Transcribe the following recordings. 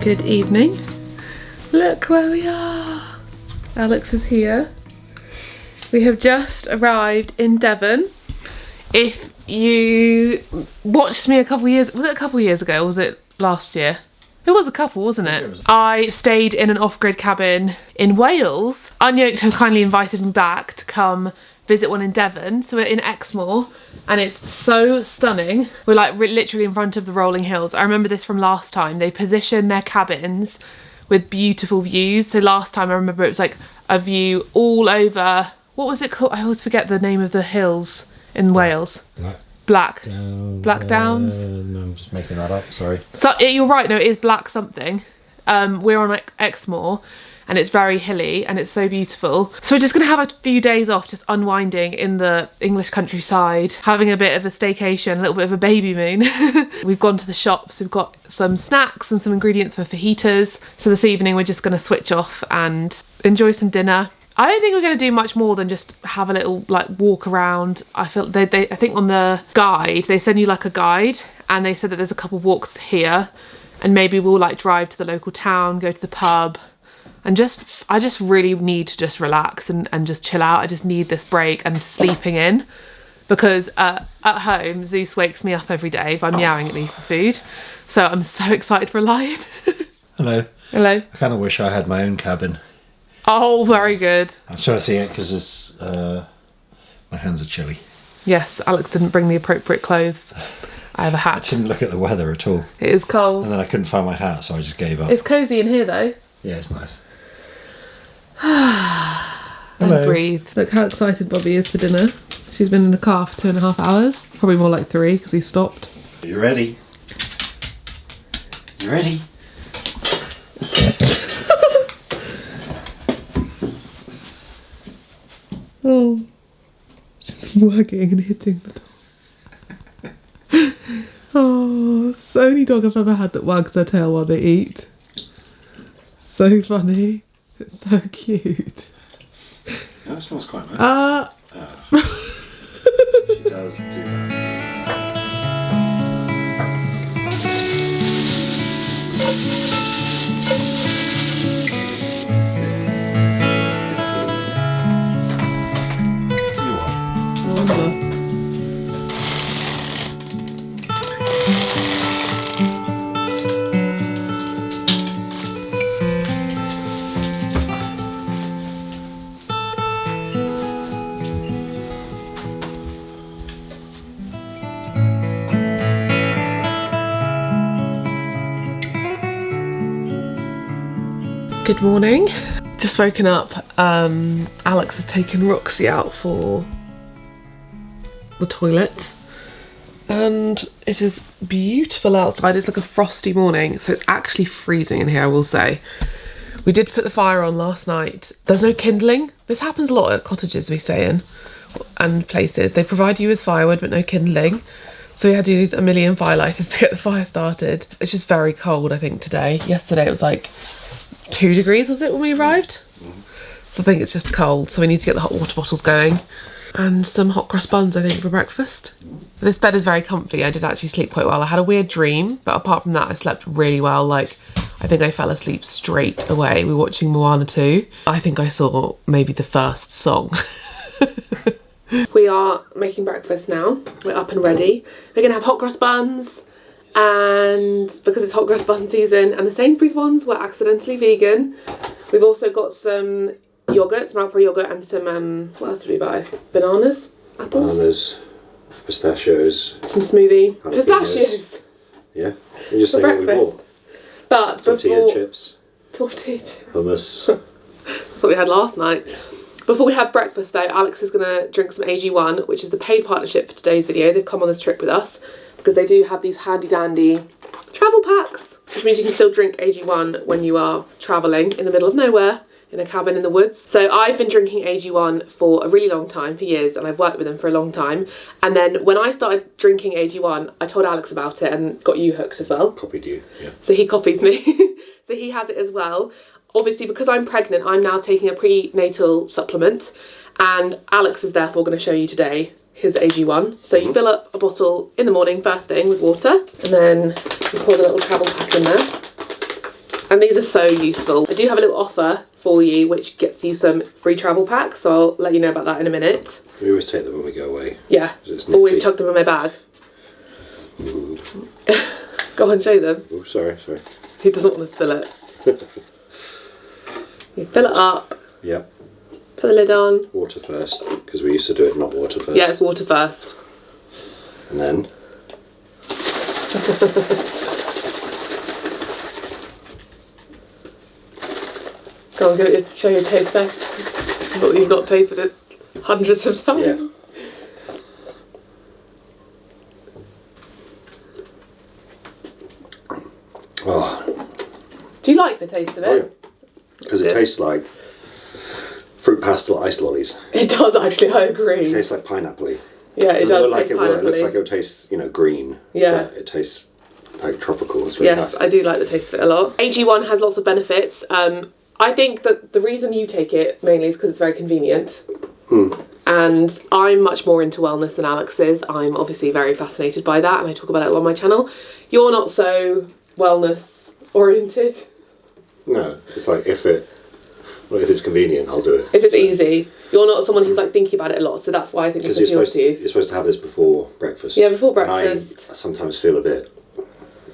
Good evening. Look where we are. Alex is here. We have just arrived in Devon. If you watched me a couple of years, was it a couple of years ago or was it last year? It was a couple, wasn't it? I stayed in an off-grid cabin in Wales. Unyoked have kindly invited me back to come visit one in Devon. So we're in Exmoor and it's so stunning. We're like literally in front of the rolling hills. I remember this from last time. They position their cabins with beautiful views. So last time I remember it was like a view all over, what was it called? I always forget the name of the hills in Wales. Black Downs. No, I'm just making that up, sorry. So you're right, no, it is Black something. We're on Exmoor and it's very hilly and it's so beautiful. So we're just gonna have a few days off, just unwinding in the English countryside, having a bit of a staycation, a little bit of a baby moon. We've gone to the shops, we've got some snacks and some ingredients for fajitas. So this evening we're just gonna switch off and enjoy some dinner. I don't think we're going to do much more than just have a little like walk around. I feel I think on the guide they send you like a guide and they said that there's a couple walks here and maybe we'll like drive to the local town, go to the pub and I just really need to just relax and just chill out. I just need this break and sleeping in because at home Zeus wakes me up every day by meowing at me for food. So I'm so excited for a lion. Hello. Hello. I kind of wish I had my own cabin. Oh, very good. I'm trying to see it because my hands are chilly. Yes, Alex didn't bring the appropriate clothes. I have a hat. I didn't look at the weather at all. It is cold. And then I couldn't find my hat, so I just gave up. It's cosy in here though. Yeah, it's nice. And breathe. Look how excited Bobby is for dinner. She's been in the car for 2.5 hours. Probably more like 3 because he stopped. Are you ready? You ready? Oh, she's wagging and hitting the dog. Oh, it's the only dog I've ever had that wags their tail while they eat. So funny. It's so cute. Yeah, that smells quite nice. She does do that. Good morning. Just woken up. Alex has taken Roxy out for the toilet and it is beautiful outside. It's like a frosty morning, so it's actually freezing in here, I will say. We did put the fire on last night. There's no kindling. This happens a lot at cottages we stay in and places. They provide you with firewood but no kindling. So we had to use a million firelighters to get the fire started. It's just very cold, I think, today. Yesterday it was like 2 degrees, was it, when we arrived? So I think it's just cold, so we need to get the hot water bottles going. And some hot cross buns, I think, for breakfast. This bed is very comfy. I did actually sleep quite well. I had a weird dream, but apart from that, I slept really well. Like, I think I fell asleep straight away. We were watching Moana 2. I think I saw maybe the first song. We are making breakfast now. We're up and ready. We're gonna have hot cross buns. And because it's hot cross bun season and the Sainsbury's ones were accidentally vegan, we've also got some yogurt, some Alpro yogurt and some, what else did we buy? Bananas? Apples? Bananas, pistachios. Some smoothie. Jalapenos. Pistachios! Yeah, you just For saying what we breakfast. bought. But Tortilla chips. Tortilla chips. Hummus. That's what we had last night. Before we have breakfast though, Alex is going to drink some AG1, which is the paid partnership for today's video. They've come on this trip with us because they do have these handy dandy travel packs, which means you can still drink AG1 when you are travelling in the middle of nowhere in a cabin in the woods. So I've been drinking AG1 for a really long time, for years, and I've worked with them for a long time. And then when I started drinking AG1, I told Alex about it and got you hooked as well. Copied you, yeah. So he copies me. So he has it as well. Obviously, because I'm pregnant, I'm now taking a prenatal supplement, and Alex is therefore going to show you today his AG1. So you fill up a bottle in the morning, first thing, with water, and then you pour the little travel pack in there. And these are so useful. I do have a little offer for you which gets you some free travel packs, so I'll let you know about that in a minute. We always take them when we go away. Yeah, always chuck them in my bag. Ooh. Go on, show them. Oh, sorry. He doesn't want to spill it. You fill it up. Yep. Put the lid on. Water first, because we used to do it not water first. Yeah, it's water first. And then... Go on, show your taste test. Not that you've not tasted it hundreds of times. Yeah. Oh. Do you like the taste of it? Oh, yeah. Because it tastes like fruit pastel ice lollies. It does actually, I agree. It tastes like pineapple-y. Yeah, it does like taste pineapple-y. It looks like it would taste, green. Yeah. But it tastes like tropical. It's really nice. I do like the taste of it a lot. AG1 has lots of benefits. I think that the reason you take it mainly is because it's very convenient. And I'm much more into wellness than Alex is. I'm obviously very fascinated by that, and I talk about it on my channel. You're not so wellness oriented. No, it's like if it's convenient, I'll do it. If it's easy. You're not someone who's like thinking about it a lot, so that's why I think this appeals to you. You're supposed to have this before breakfast. Yeah, before breakfast. I sometimes feel a bit,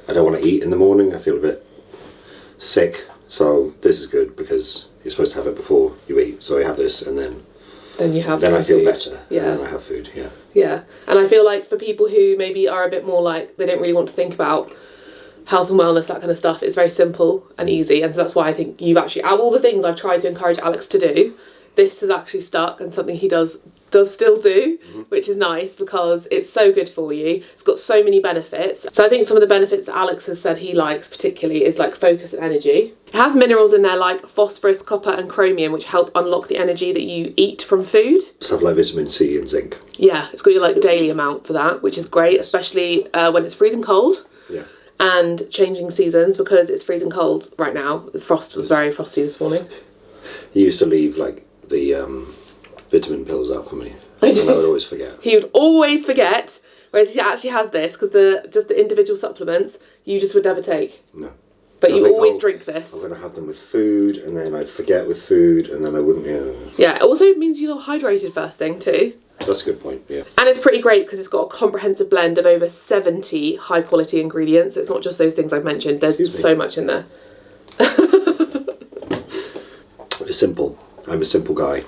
I don't want to eat in the morning, I feel a bit sick, so this is good because you're supposed to have it before you eat, so I have this and then you have I feel food. better, yeah. and then I have food, yeah. Yeah, and I feel like for people who maybe are a bit more like, they don't really want to think about health and wellness, that kind of stuff, it's very simple and easy, and so that's why I think you've actually, out of all the things I've tried to encourage Alex to do, this has actually stuck and something he does still do, which is nice because it's so good for you. It's got so many benefits. So I think some of the benefits that Alex has said he likes particularly is like focus and energy. It has minerals in there like phosphorus, copper and chromium, which help unlock the energy that you eat from food. Stuff like vitamin C and zinc. Yeah, it's got your like daily amount for that, which is great, especially when it's freezing cold. Yeah. And changing seasons, because it's freezing cold right now. The frost was very frosty this morning. He used to leave like the vitamin pills out for me. I did. And I would always forget. He would always forget, whereas he actually has this, because just the individual supplements you just would never take. No. But you always drink this. I'm going to have them with food, and then I'd forget with food, and then I wouldn't, Yeah, it also means you're hydrated first thing too. That's a good point, yeah. And it's pretty great because it's got a comprehensive blend of over 70 high quality ingredients. It's not just those things I've mentioned, there's so much in there. It's simple. I'm a simple guy.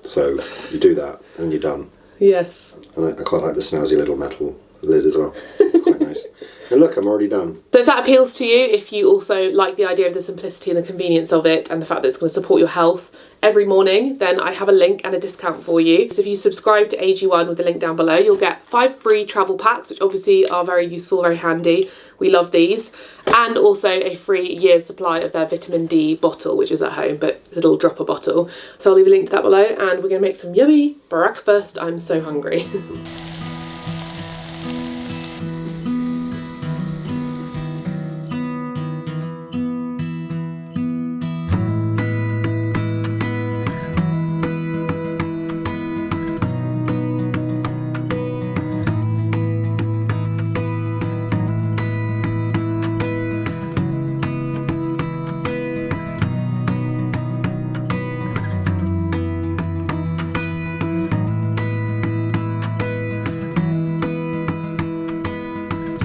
So you do that and you're done. Yes. And I quite like the snazzy little metal lid as well. It's quite nice. And look, I'm already done. So if that appeals to you, if you also like the idea of the simplicity and the convenience of it and the fact that it's going to support your health every morning, then I have a link and a discount for you. So if you subscribe to AG1 with the link down below, you'll get 5 free travel packs, which obviously are very useful, very handy. We love these. And also a free year's supply of their vitamin D bottle, which is at home, but it's a little dropper bottle. So I'll leave a link to that below, and we're going to make some yummy breakfast. I'm so hungry.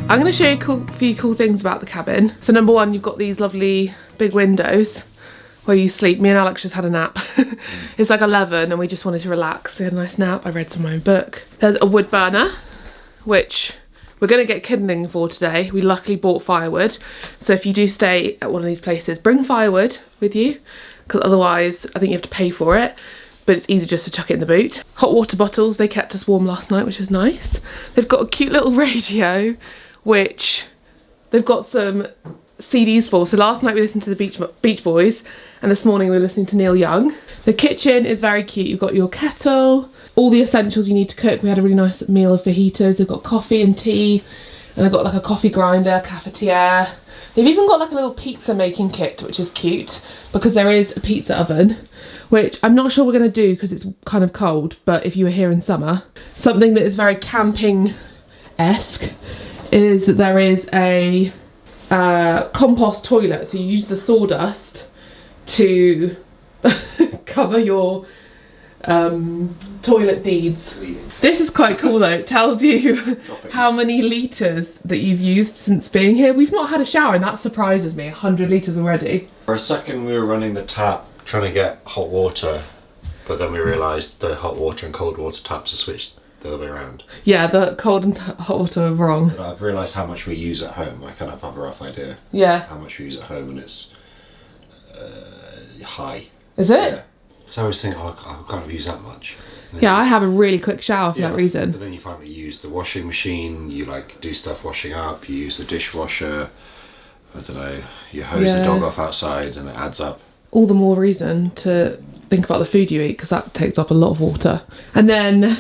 I'm going to show you a few cool things about the cabin. So number one, you've got these lovely big windows where you sleep. Me and Alex just had a nap. It's like 11 and we just wanted to relax. We had a nice nap. I read some of my book. There's a wood burner, which we're going to get kindling for today. We luckily bought firewood. So if you do stay at one of these places, bring firewood with you, because otherwise I think you have to pay for it. But it's easy just to chuck it in the boot. Hot water bottles, they kept us warm last night, which was nice. They've got a cute little radio, which they've got some CDs for. So last night we listened to the Beach Boys, and this morning we were listening to Neil Young. The kitchen is very cute. You've got your kettle, all the essentials you need to cook. We had a really nice meal of fajitas. They've got coffee and tea, and they've got like a coffee grinder, cafetiere. They've even got like a little pizza making kit, which is cute, because there is a pizza oven, which I'm not sure we're going to do because it's kind of cold, but if you were here in summer. Something that is very camping-esque is that there is a compost toilet. So you use the sawdust to cover your toilet deeds. This is quite cool though. It tells you how many litres that you've used since being here. We've not had a shower and that surprises me. 100 litres already. For a second we were running the tap trying to get hot water, but then we realised the hot water and cold water taps are switched the other way around. Yeah, the cold and hot water are wrong. But I've realised how much we use at home. I kind of have a rough idea. Yeah. How much we use at home, and it's high. Is it? Yeah. So I always think, oh, I can't use that much. Yeah, I have a really quick shower for that reason. But then you finally use the washing machine, you like do stuff washing up, you use the dishwasher, I don't know, you hose the dog off outside and it adds up. All the more reason to think about the food you eat because that takes up a lot of water. And then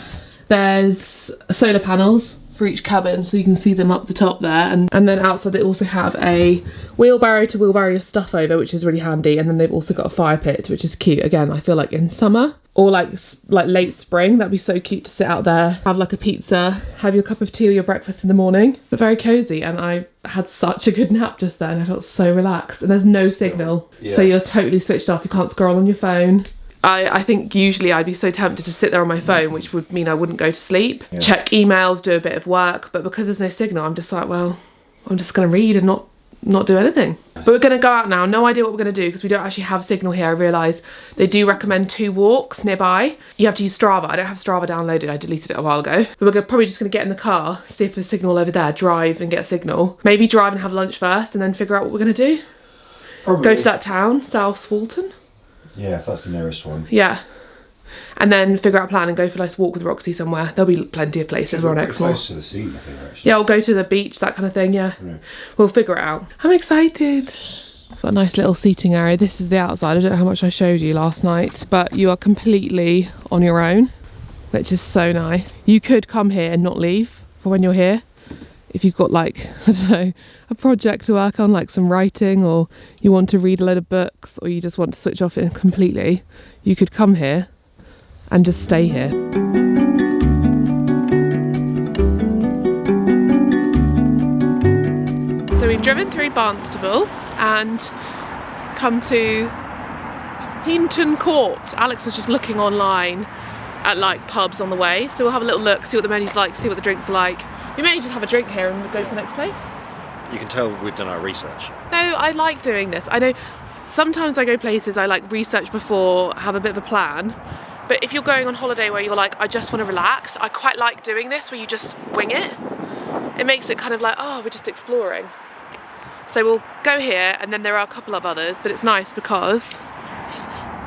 there's solar panels for each cabin so you can see them up the top there, and then outside they also have a wheelbarrow to wheelbarrow your stuff over, which is really handy, and then they've also got a fire pit, which is cute. Again, I feel like in summer or like late spring, that'd be so cute to sit out there, have like a pizza, have your cup of tea or your breakfast in the morning, but very cozy. And I had such a good nap just then. I felt so relaxed, and there's no signal, so you're totally switched off. You can't scroll on your phone. I think usually I'd be so tempted to sit there on my phone, which would mean I wouldn't go to sleep, check emails, do a bit of work, but because there's no signal, I'm just like, well, I'm just going to read and not do anything. But we're going to go out now. No idea what we're going to do because we don't actually have signal here. I realise they do recommend 2 walks nearby. You have to use Strava. I don't have Strava downloaded. I deleted it a while ago. But we're probably just going to get in the car, see if there's signal over there, drive and get a signal. Maybe drive and have lunch first and then figure out what we're going to do. Probably. Go to that town, South Walton. Yeah, if that's the nearest one. Yeah. And then figure out a plan and go for a nice walk with Roxy somewhere. There'll be plenty of places we're on Exmoor. Close to the sea, I think, actually. Yeah, we'll go to the beach, that kind of thing, yeah. We'll figure it out. I'm excited. Got a nice little seating area. This is the outside. I don't know how much I showed you last night, but you are completely on your own, which is so nice. You could come here and not leave for when you're here. If you've got like, I don't know, a project to work on, like some writing, or you want to read a load of books, or you just want to switch off it completely, you could come here and just stay here. So we've driven through Barnstable and come to Heenton Court. Alex was just looking online at like pubs on the way, so we'll have a little look, see what the menu's like, see what the drinks are like. We may just have a drink here and go to the next place. You can tell we've done our research. No, I like doing this. I know sometimes I go places, I like research before, have a bit of a plan. But if you're going on holiday where you're like, I just want to relax, I quite like doing this where you just wing it. It makes it kind of like, oh, we're just exploring. So we'll go here, and then there are a couple of others, but it's nice because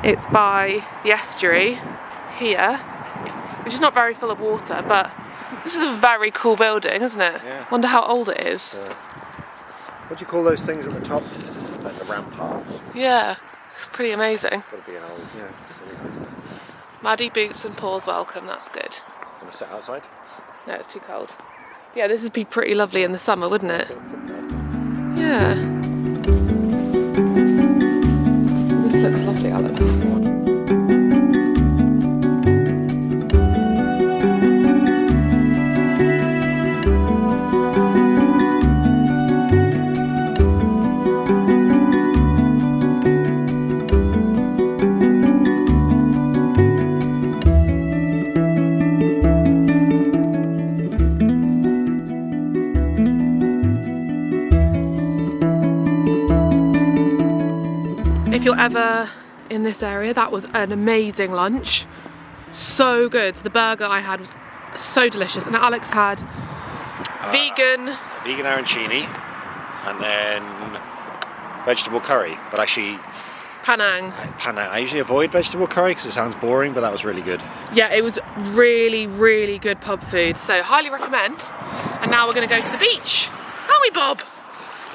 it's by the estuary here, which is not very full of water, but this is a very cool building, isn't it? Yeah. Wonder how old it is. What do you call those things at the top? Like the ramparts. Yeah, it's pretty amazing. It's got to be an old, yeah. Really nice. Maddie boots and Paul's welcome, that's good. Want to sit outside? No, it's too cold. Yeah, this would be pretty lovely in the summer, wouldn't it? Yeah. This looks lovely, Alex. If you're ever in this area, that was an amazing lunch. So good. The burger I had was so delicious, and Alex had vegan arancini, and then vegetable curry, but actually Penang. I usually avoid vegetable curry because it sounds boring, but that was really good. Yeah, it was really, really good pub food, so highly recommend. And now we're going to go to the beach, aren't we, Bob?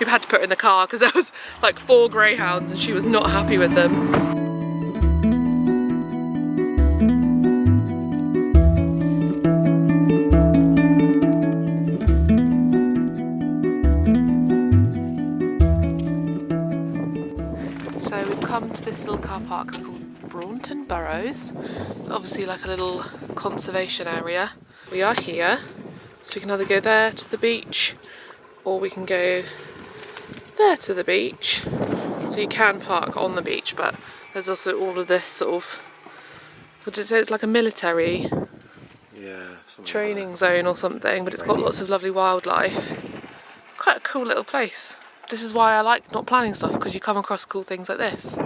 We've had to put her in the car because there was like 4 greyhounds and she was not happy with them. So we've come to this little car park. It's called Braunton Burrows. It's obviously like a little conservation area. We are here, so we can either go there to the beach or we can go there to the beach. So you can park on the beach, but there's also all of this sort of, what did it say, it's like a military training zone or something, but it's got lots of lovely wildlife. Quite a cool little place. This is why I like not planning stuff, because you come across cool things like this.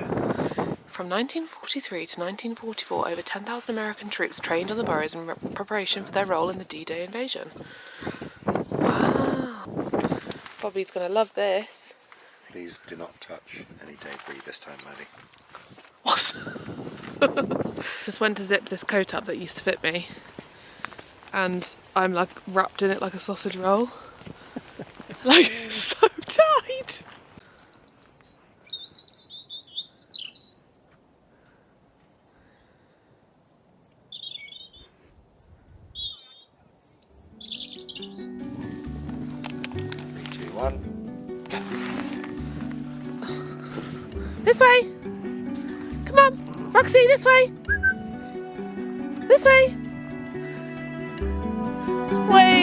From 1943 to 1944, over 10,000 American troops trained on the Burrows in preparation for their role in the D-Day invasion. Wow. Bobby's going to love this. Please do not touch any debris this time, Maddie. What? Just went to zip this coat up that used to fit me, and I'm like wrapped in it like a sausage roll. Like, it's so tight. Three, two, one. This way! Come on! Roxy, this way! This way! Way!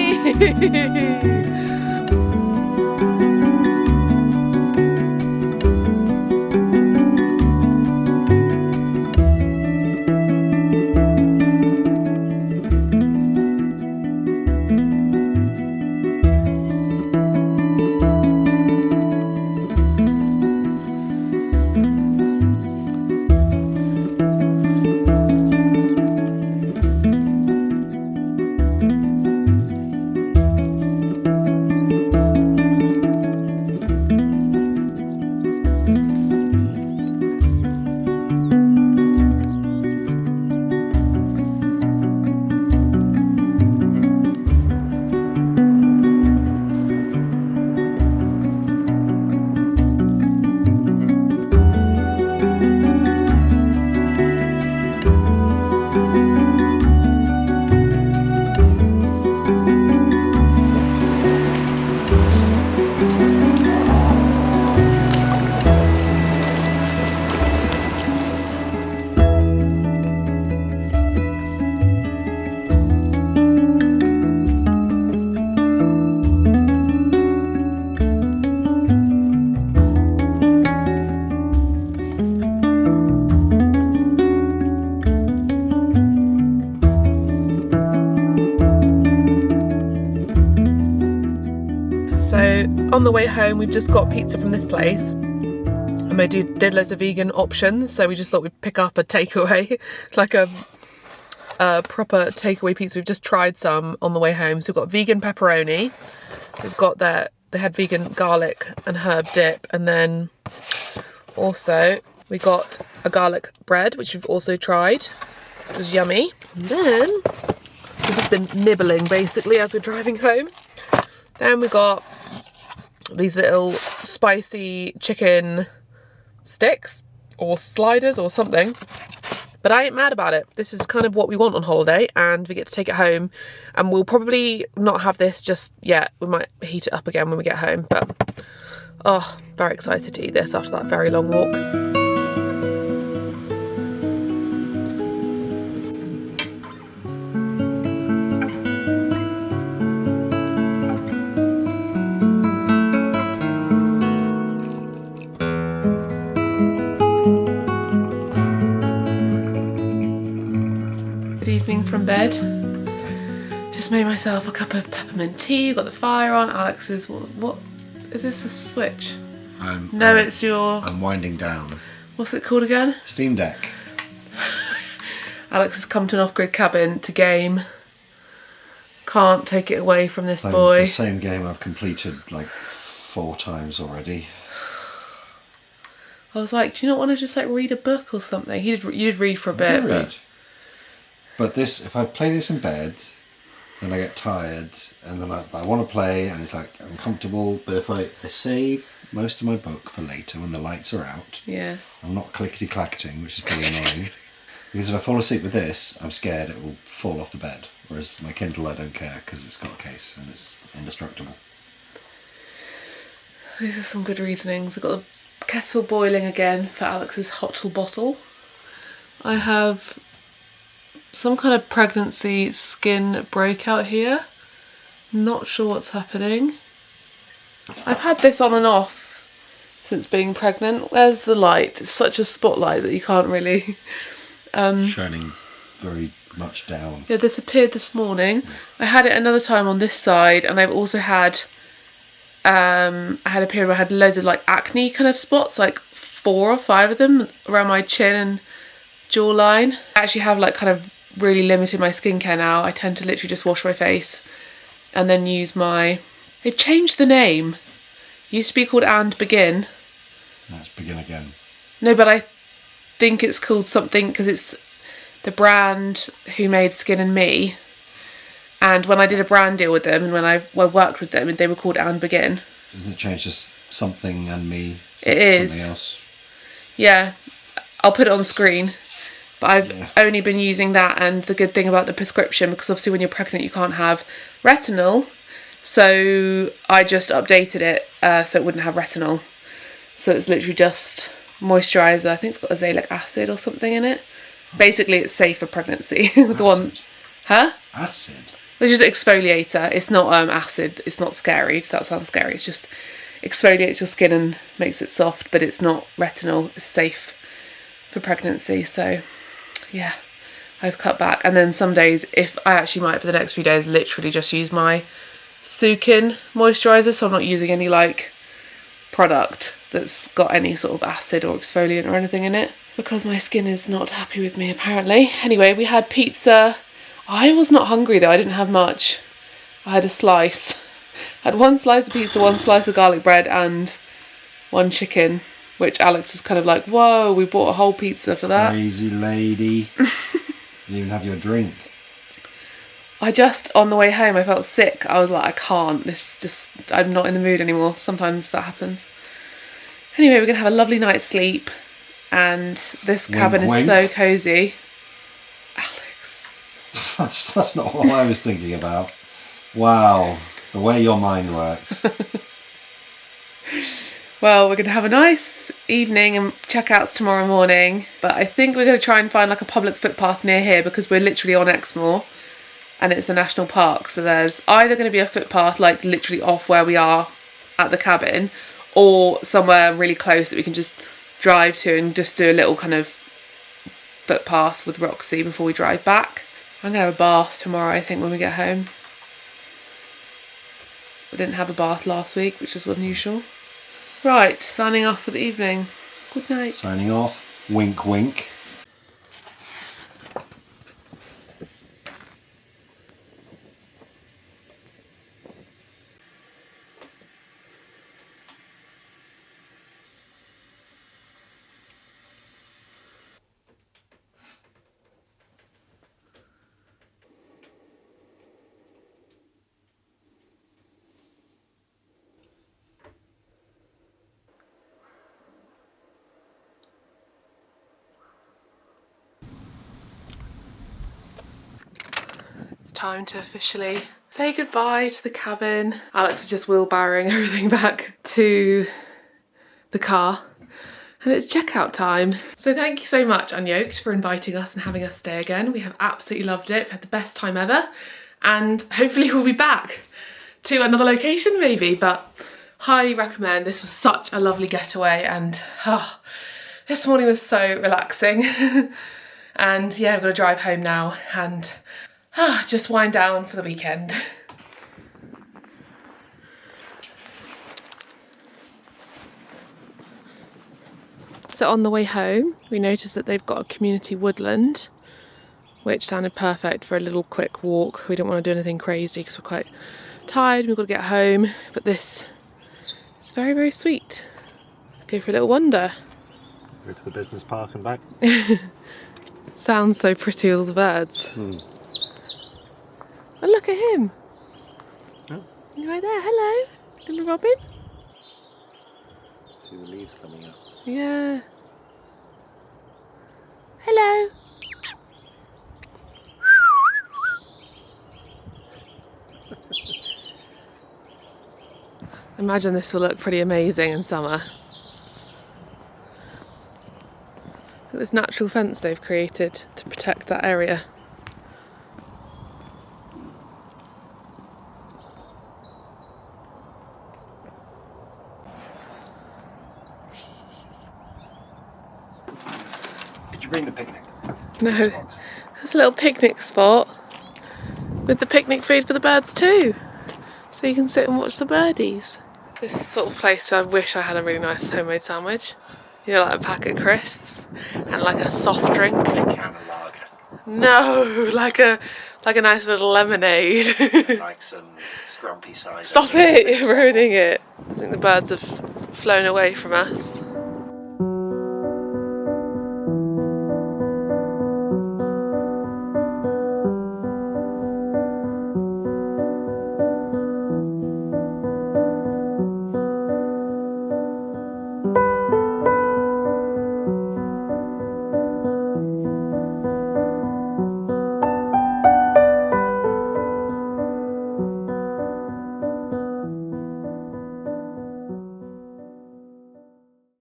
So on the way home, we've just got pizza from this place, and they did loads of vegan options. So we just thought we'd pick up a takeaway, like a proper takeaway pizza. We've just tried some on the way home. So we've got vegan pepperoni. We've got they had vegan garlic and herb dip, and then also we got a garlic bread, which we've also tried. It was yummy. And then we've just been nibbling basically as we're driving home. Then we got these little spicy chicken sticks or sliders or something. But I ain't mad about it. This is kind of what we want on holiday, and we get to take it home. And we'll probably not have this just yet. We might heat it up again when we get home. But, oh, very excited to eat this after that very long walk. From bed, just made myself a cup of peppermint tea, got the fire on. Alex is, what is this, a switch? No, it's your... I'm winding down. What's it called again? Steam Deck. Alex has come to an off-grid cabin to game. Can't take it away from this boy. The same game I've completed like 4 times already. I was like, do you not want to just like read a book or something? You did read for a bit. But this, if I play this in bed, then I get tired, and then I want to play, and it's like uncomfortable. But if I save most of my book for later when the lights are out, yeah, I'm not clickety-clacketing, which is pretty annoying. Because if I fall asleep with this, I'm scared it will fall off the bed. Whereas my Kindle, I don't care because it's got a case and it's indestructible. These are some good reasonings. We've got the kettle boiling again for Alex's hot bottle. I have some kind of pregnancy skin breakout here. Not sure what's happening. I've had this on and off since being pregnant. Where's the light? It's such a spotlight that you can't really... Shining very much down. Yeah, this appeared this morning. I had it another time on this side, and I've also had... I had a period where I had loads of like acne kind of spots, like 4 or 5 of them around my chin and jawline. I actually have like kind of really limited my skincare now. I tend to literally just wash my face and then use my... They've changed the name. It used to be called And Begin. Let's begin again. No, but I think it's called something because it's the brand who made Skin and Me. And when I did a brand deal with them and when I worked with them, they were called And Begin. Isn't it changed to something and me? It is. Something else. Yeah, I'll put it on the screen. But I've only been using that, and the good thing about the prescription, because obviously when you're pregnant you can't have retinol, so I just updated it so it wouldn't have retinol. So it's literally just moisturiser. I think it's got azelaic acid or something in it. Basically it's safe for pregnancy. The one... Huh? Acid? It's just exfoliator. It's not acid. It's not scary. That sounds scary. It's just exfoliates your skin and makes it soft, but it's not retinol. It's safe for pregnancy. So yeah, I've cut back. And then some days, if I actually might for the next few days, literally just use my Sukin moisturiser. So I'm not using any like product that's got any sort of acid or exfoliant or anything in it, because my skin is not happy with me apparently. Anyway, we had pizza. I was not hungry though, I didn't have much. I had a slice. I had 1 slice of pizza, 1 slice of garlic bread and 1 chicken, which Alex was kind of like, whoa, we bought a whole pizza for that. Crazy lady. You didn't even have your drink. I just, on the way home, I felt sick. I was like, I can't, I'm not in the mood anymore. Sometimes that happens. Anyway, we're going to have a lovely night's sleep, and this cabin is so cosy. That's not what I was thinking about. Wow, the way your mind works. Well, we're going to have a nice evening and check-outs tomorrow morning, but I think we're going to try and find like a public footpath near here, because we're literally on Exmoor and it's a national park, so there's either going to be a footpath like literally off where we are at the cabin, or somewhere really close that we can just drive to and just do a little kind of footpath with Roxy before we drive back. I'm going to have a bath tomorrow, I think, when we get home. I didn't have a bath last week, which is unusual. Right, signing off for the evening. Good night. Signing off. Wink, wink. It's time to officially say goodbye to the cabin. Alex is just wheelbarrowing everything back to the car. And it's checkout time. So thank you so much, Unyoked, for inviting us and having us stay again. We have absolutely loved it. We've had the best time ever. And hopefully we'll be back to another location maybe, but highly recommend. This was such a lovely getaway, and this morning was so relaxing. And yeah, I'm gonna drive home now and just wind down for the weekend. So on the way home, we noticed that they've got a community woodland, which sounded perfect for a little quick walk. We don't want to do anything crazy because we're quite tired. We've got to get home, but this is very, very sweet. Go for a little wander. Go to the business park and back. Sounds so pretty with all the birds. And look at him. Oh. You're right there. Hello, little Robin. See the leaves coming up. Yeah. Hello. Imagine this will look pretty amazing in summer. Look at this natural fence they've created to protect that area. bring the picnic. No, Xbox. there's a little picnic spot with the picnic food for the birds too. So you can sit and watch the birdies. This sort of place, I wish I had a really nice homemade sandwich. You know, like a pack of crisps and like a soft drink. A can of lager. No, like a nice little lemonade. Like some scrumpy cider. Stop it, you're ruining it. I think the birds have flown away from us.